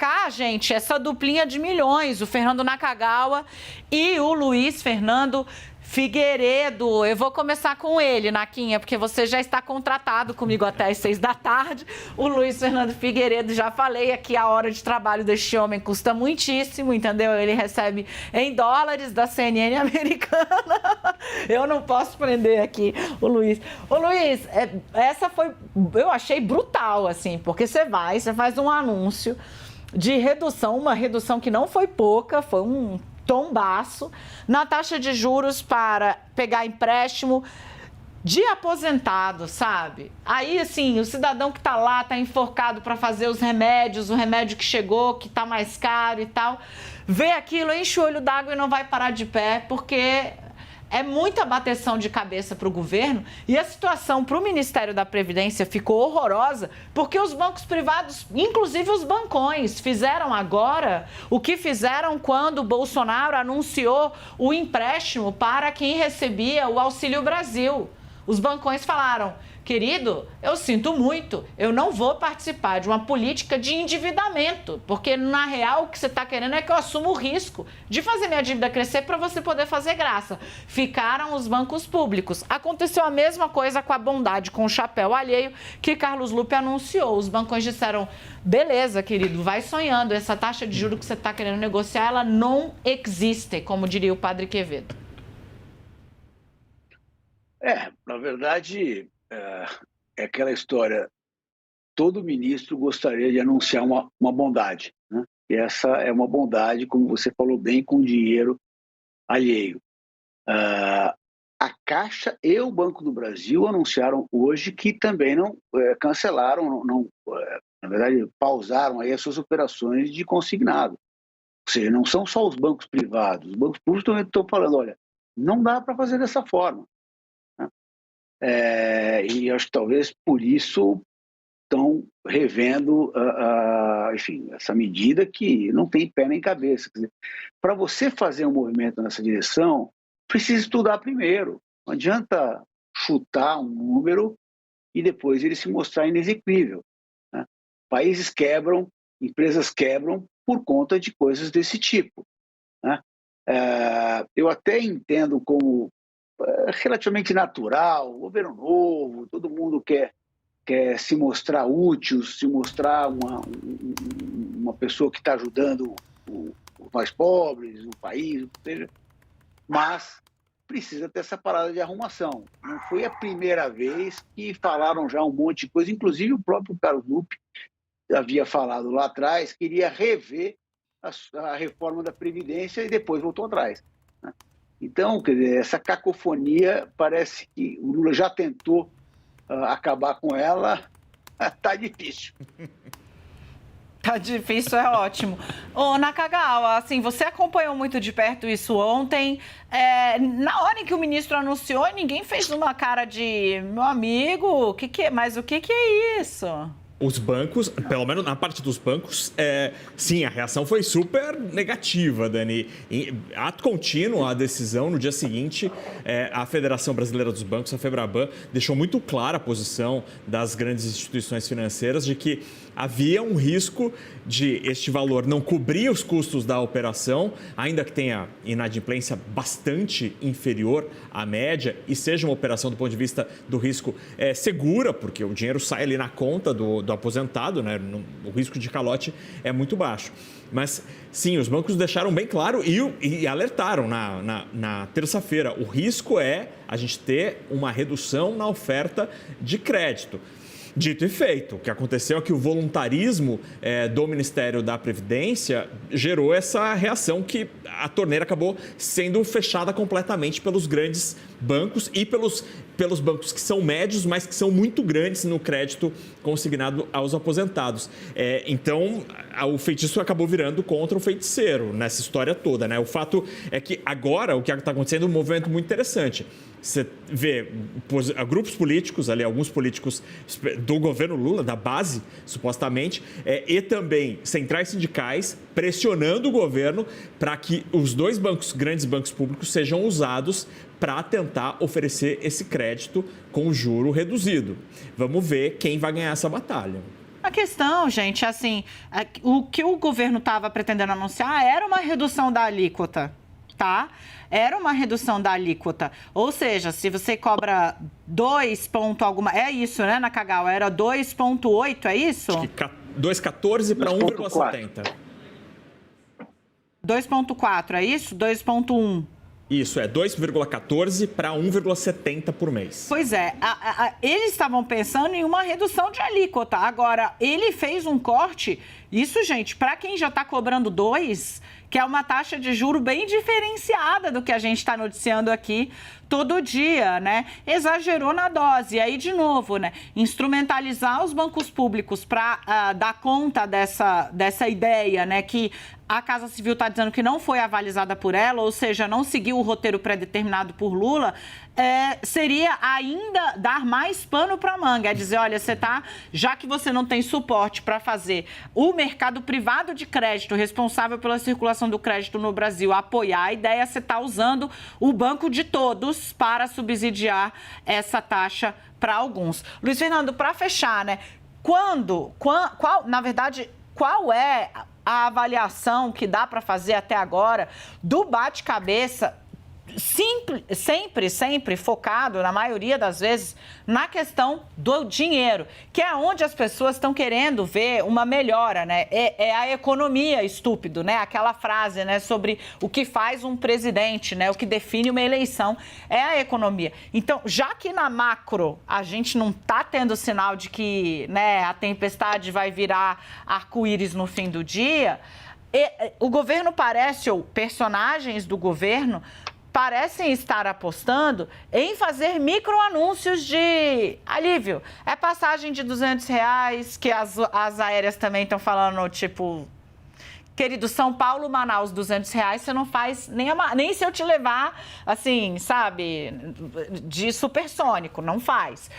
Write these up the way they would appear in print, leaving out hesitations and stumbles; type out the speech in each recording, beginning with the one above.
destacar, gente, essa duplinha de milhões, o Fernando Nakagawa e o Luiz Fernando Figueiredo. Eu vou começar com ele, Naquinha, porque você já está contratado comigo até às 6 da tarde. O Luiz Fernando Figueiredo, já falei aqui, a hora de trabalho deste homem custa muitíssimo, entendeu? Ele recebe em dólares da CNN americana. Eu não posso prender aqui o Luiz. Ô, Luiz, essa foi, eu achei brutal, assim, porque você faz um anúncio de redução, uma redução que não foi pouca, foi um tombaço na taxa de juros para pegar empréstimo de aposentado, sabe? Aí, assim, o cidadão que tá lá, tá enforcado para fazer os remédios, o remédio que chegou, que tá mais caro e tal, vê aquilo, enche o olho d'água e não vai parar de pé, porque é muita bateção de cabeça para o governo e a situação para o Ministério da Previdência ficou horrorosa porque os bancos privados, inclusive os bancões, fizeram agora o que fizeram quando o Bolsonaro anunciou o empréstimo para quem recebia o Auxílio Brasil. Os bancões falaram: querido, eu sinto muito, eu não vou participar de uma política de endividamento, porque na real o que você está querendo é que eu assuma o risco de fazer minha dívida crescer para você poder fazer graça. Ficaram os bancos públicos. Aconteceu a mesma coisa com a bondade, com o chapéu alheio, que Carlos Lupe anunciou. Os bancões disseram: beleza, querido, vai sonhando, essa taxa de juros que você está querendo negociar, ela não existe, como diria o padre Quevedo. Na verdade, é aquela história, todo ministro gostaria de anunciar uma bondade, né? E essa é uma bondade, como você falou bem, com dinheiro alheio. A Caixa e o Banco do Brasil anunciaram hoje que também não cancelaram, na verdade, pausaram aí as suas operações de consignado. Ou seja, não são só os bancos privados, os bancos públicos também estão falando: olha, não dá para fazer dessa forma. E acho que talvez por isso estão revendo, enfim, essa medida que não tem pé nem cabeça. Para você fazer um movimento nessa direção, precisa estudar primeiro. Não adianta chutar um número e depois ele se mostrar inexequível, né? Países quebram, empresas quebram por conta de coisas desse tipo, né? Eu até entendo como relativamente natural, governo novo, todo mundo quer se mostrar útil, se mostrar uma pessoa que está ajudando os mais pobres, o país, o que seja, mas precisa ter essa parada de arrumação. Não foi a primeira vez que falaram já um monte de coisa, inclusive o próprio Carlos Lupe havia falado lá atrás, queria rever a reforma da Previdência e depois voltou atrás, né? Então, quer dizer, essa cacofonia, parece que o Lula já tentou acabar com ela, está difícil. Tá difícil, é ótimo. Ô, Nakagawa, assim, você acompanhou muito de perto isso ontem. Na hora em que o ministro anunciou, ninguém fez uma cara de: meu amigo, mas o que é isso? Os bancos, pelo menos na parte dos bancos, sim, a reação foi super negativa, Dani. Ato contínuo, a decisão, no dia seguinte, a Federação Brasileira dos Bancos, a FEBRABAN, deixou muito clara a posição das grandes instituições financeiras de que havia um risco de este valor não cobrir os custos da operação, ainda que tenha inadimplência bastante inferior à média e seja uma operação do ponto de vista do risco segura, porque o dinheiro sai ali na conta do aposentado, né? O risco de calote é muito baixo. Mas, sim, os bancos deixaram bem claro e alertaram na terça-feira. O risco é a gente ter uma redução na oferta de crédito. Dito e feito, o que aconteceu é que o voluntarismo do Ministério da Previdência gerou essa reação que a torneira acabou sendo fechada completamente pelos grandes bancos e pelos bancos que são médios, mas que são muito grandes no crédito consignado aos aposentados. Então, o feitiço acabou virando contra o feiticeiro nessa história toda, né? O fato é que agora o que está acontecendo é um movimento muito interessante. Você vê grupos políticos ali, alguns políticos do governo Lula, da base, supostamente, e também centrais sindicais pressionando o governo para que os dois grandes bancos públicos sejam usados para tentar oferecer esse crédito com juro reduzido. Vamos ver quem vai ganhar essa batalha. A questão, gente, assim, o que o governo estava pretendendo anunciar era uma redução da alíquota, tá? Era uma redução da alíquota. Ou seja, se você cobra 2 ponto alguma... É isso, né, Nakagawa? Era 2,8, é isso? Acho que 2,14 para 1,70. 2,4, é isso? 2,1. Isso, é 2,14 para 1,70 por mês. Pois é, eles estavam pensando em uma redução de alíquota. Agora, ele fez um corte, isso, gente, para quem já está cobrando 2, que é uma taxa de juro bem diferenciada do que a gente está noticiando aqui todo dia, né? Exagerou na dose. E aí, de novo, né? Instrumentalizar os bancos públicos para dar conta dessa ideia, né? Que a Casa Civil está dizendo que não foi avalizada por ela, ou seja, não seguiu o roteiro pré-determinado por Lula, seria ainda dar mais pano para a manga. É dizer, olha, já que você não tem suporte para fazer o mercado privado de crédito responsável pela circulação do crédito no Brasil apoiar a ideia, você está usando o banco de todos para subsidiar essa taxa para alguns. Luiz Fernando, para fechar, né? Na verdade, qual é a avaliação que dá para fazer até agora do bate-cabeça, sempre focado, na maioria das vezes, na questão do dinheiro, que é onde as pessoas estão querendo ver uma melhora, né? É a economia, estúpido, né? Aquela frase, né, sobre o que faz um presidente, né? O que define uma eleição é a economia. Então, já que na macro a gente não está tendo sinal de que, né, a tempestade vai virar arco-íris no fim do dia, o governo parece, ou personagens do governo, parecem estar apostando em fazer microanúncios de alívio. É passagem de R$200, que as aéreas também estão falando, tipo... Querido, São Paulo, Manaus, R$200, você não faz nem se eu te levar, assim, sabe, de supersônico, não faz.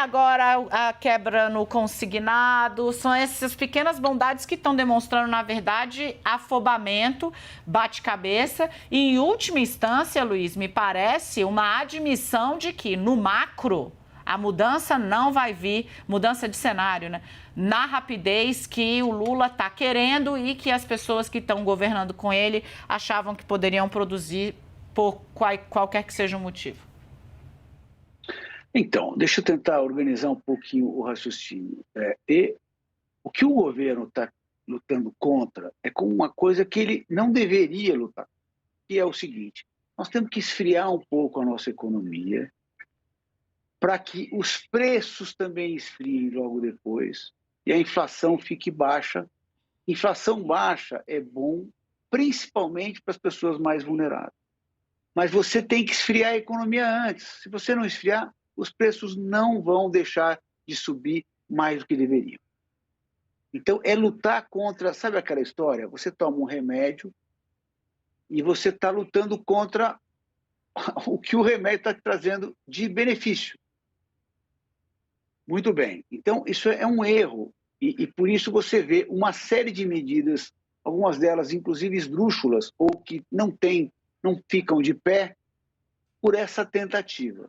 Agora a quebra no consignado, são essas pequenas bondades que estão demonstrando, na verdade, afobamento, bate-cabeça e, em última instância, Luiz, me parece uma admissão de que, no macro, a mudança não vai vir, mudança de cenário, né? Na rapidez que o Lula está querendo e que as pessoas que estão governando com ele achavam que poderiam produzir por qualquer que seja o motivo. Então, deixa eu tentar organizar um pouquinho o raciocínio. O que o governo está lutando contra é com uma coisa que ele não deveria lutar, que é o seguinte: nós temos que esfriar um pouco a nossa economia para que os preços também esfriem logo depois e a inflação fique baixa. Inflação baixa é bom, principalmente para as pessoas mais vulneráveis. Mas você tem que esfriar a economia antes. Se você não esfriar, os preços não vão deixar de subir mais do que deveriam. Então, é lutar contra... Sabe aquela história? Você toma um remédio e você está lutando contra o que o remédio está trazendo de benefício. Muito bem. Então, isso é um erro. E por isso você vê uma série de medidas, algumas delas inclusive esdrúxulas, ou que não ficam de pé por essa tentativa.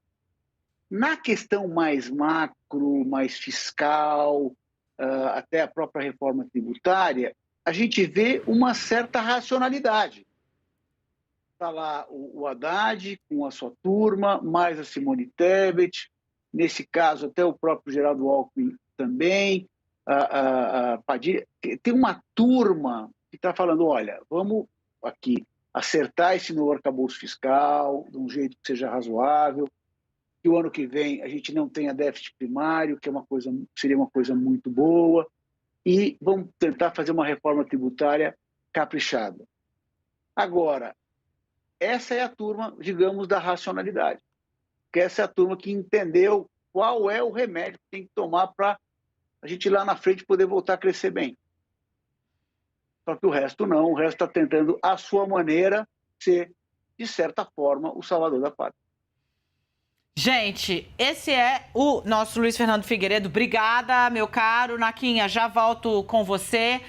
Na questão mais macro, mais fiscal, até a própria reforma tributária, a gente vê uma certa racionalidade. Está lá o Haddad com a sua turma, mais a Simone Tebet, nesse caso até o próprio Geraldo Alckmin também, a Padilha. Tem uma turma que está falando, olha, vamos aqui acertar esse novo arcabouço fiscal de um jeito que seja razoável, que o ano que vem a gente não tenha déficit primário, que seria uma coisa muito boa, e vamos tentar fazer uma reforma tributária caprichada. Agora, essa é a turma, digamos, da racionalidade, que essa é a turma que entendeu qual é o remédio que tem que tomar para a gente lá na frente poder voltar a crescer bem. Só que o resto não, o resto está tentando, à sua maneira, ser, de certa forma, o salvador da pátria. Gente, esse é o nosso Luiz Fernando Figueiredo. Obrigada, meu caro. Naquinha, já volto com você.